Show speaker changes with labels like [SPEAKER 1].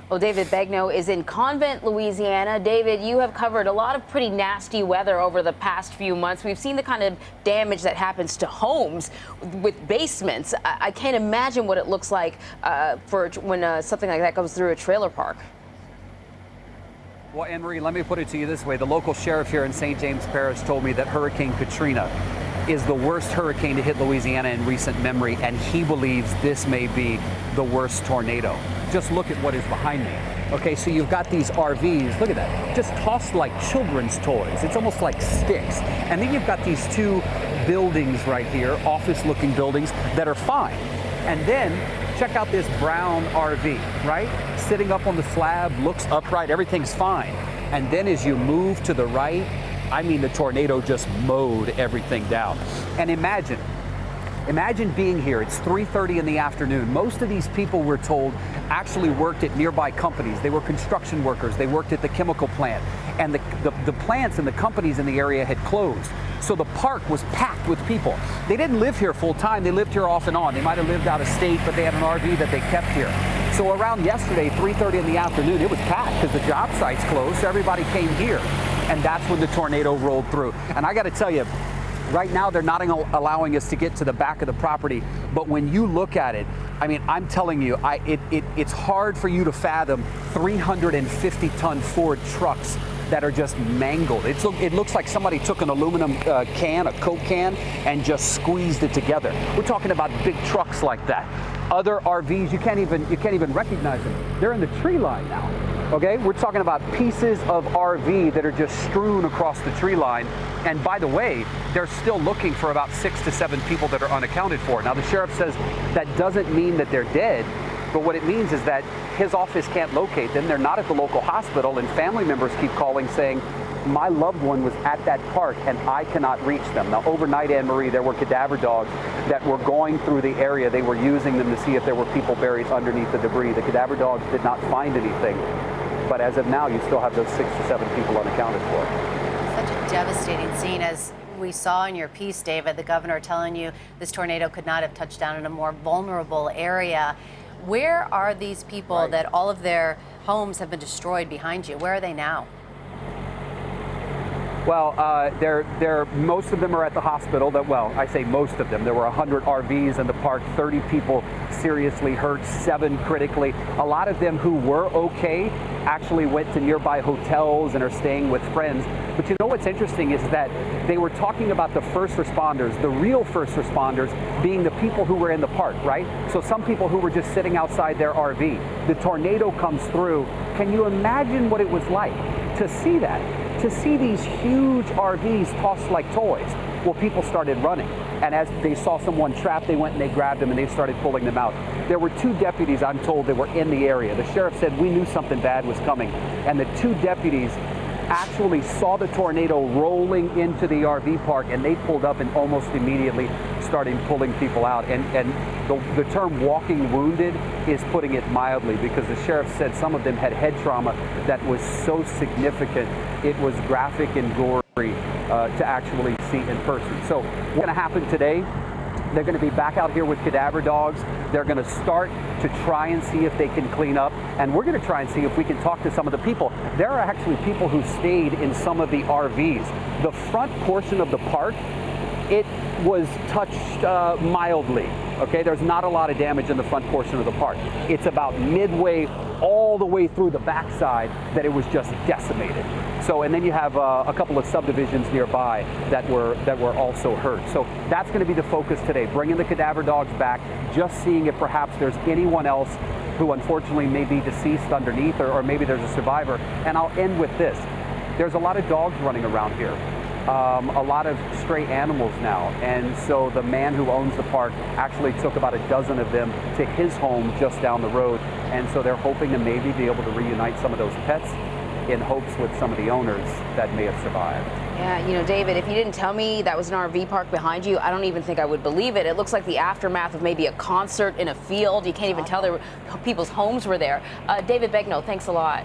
[SPEAKER 1] Well, David Begnaud is in Convent, Louisiana. David, you have covered a lot of pretty nasty weather over the past few months. We've seen the kind of damage that happens to homes with basements. I can't imagine what it looks like for when something like that goes through a trailer park.
[SPEAKER 2] Well, Anne-Marie, let me put it to you this way. The local sheriff here in St. James Parish told me that Hurricane Katrina is the worst hurricane to hit Louisiana in recent memory, and he believes this may be the worst tornado. Just look at what is behind me. Okay, so you've got these RVs, look at that, just tossed like children's toys. It's almost like sticks. And then you've got these two buildings right here, office-looking buildings that are fine. And then check out this brown RV, right? Sitting up on the slab, looks upright, everything's fine. And then as you move to the right, I mean, the tornado just mowed everything down. And imagine being here. It's 3:30 in the afternoon. Most of these people, we're told, actually worked at nearby companies. They were construction workers. They worked at the chemical plant. And the plants and the companies in the area had closed. So the park was packed with people. They didn't live here full time. They lived here off and on. They might have lived out of state, but they had an RV that they kept here. So around yesterday, 3:30 in the afternoon, it was packed because the job sites closed. So everybody came here. And that's when the tornado rolled through. And I got to tell you, right now, they're not allowing us to get to the back of the property. But when you look at it, I mean, I'm telling you, it's hard for you to fathom 350-ton Ford trucks that are just mangled. It looks like somebody took an aluminum can, a Coke can, and just squeezed it together. We're talking about big trucks like that. Other RVs, you can't even recognize them. They're in the tree line now. Okay, we're talking about pieces of RV that are just strewn across the tree line. And by the way, they're still looking for about 6 to 7 people that are unaccounted for. Now, the sheriff says that doesn't mean that they're dead, but what it means is that his office can't locate them. They're not at the local hospital, and family members keep calling saying, my loved one was at that park and I cannot reach them. Now, overnight, Anne-Marie, there were cadaver dogs that were going through the area. They were using them to see if there were people buried underneath the debris. The cadaver dogs did not find anything. But as of now, you still have those 6 to 7 people unaccounted for.
[SPEAKER 3] Such a devastating scene. As we saw in your piece, David, the governor telling you this tornado could not have touched down in a more vulnerable area. Where are these people that all of their homes have been destroyed behind you? Where are they now?
[SPEAKER 2] Well, most of them are at the hospital. Well, I say most of them. There were 100 RVs in the park, 30 people seriously hurt, 7 critically. A lot of them who were okay actually went to nearby hotels and are staying with friends. But you know what's interesting is that they were talking about the first responders, the real first responders being the people who were in the park, right? So some people who were just sitting outside their RV. The tornado comes through. Can you imagine what it was like to see that? To see these huge RVs tossed like toys. Well, people started running. And as they saw someone trapped, they went and they grabbed them and they started pulling them out. There were 2 deputies, I'm told, that were in the area. The sheriff said, we knew something bad was coming. And the 2 deputies actually saw the tornado rolling into the RV park, and they pulled up and almost immediately started pulling people out. And the term walking wounded is putting it mildly, because the sheriff said some of them had head trauma that was so significant it was graphic and gory to actually see in person. So what's going to happen today? They're going to be back out here with cadaver dogs. They're going to start to try and see if they can clean up. And we're going to try and see if we can talk to some of the people. There are actually people who stayed in some of the RVs. The front portion of the park, it was touched mildly. Okay, there's not a lot of damage in the front portion of the park. It's about midway all the way through the backside that it was just decimated. So, and then you have a couple of subdivisions nearby that were also hurt. So that's going to be the focus today, bringing the cadaver dogs back, just seeing if perhaps there's anyone else who unfortunately may be deceased underneath, or maybe there's a survivor. And I'll end with this. There's a lot of dogs running around here. A lot of stray animals now, and so the man who owns the park actually took about a dozen of them to his home just down the road, and so they're hoping to maybe be able to reunite some of those pets in hopes with some of the owners that may have survived.
[SPEAKER 1] Yeah, you know, David, if you didn't tell me that was an RV park behind you, I don't even think I would believe it. It looks like the aftermath of maybe a concert in a field. You can't even tell people's homes were there. David Begnaud, thanks a lot.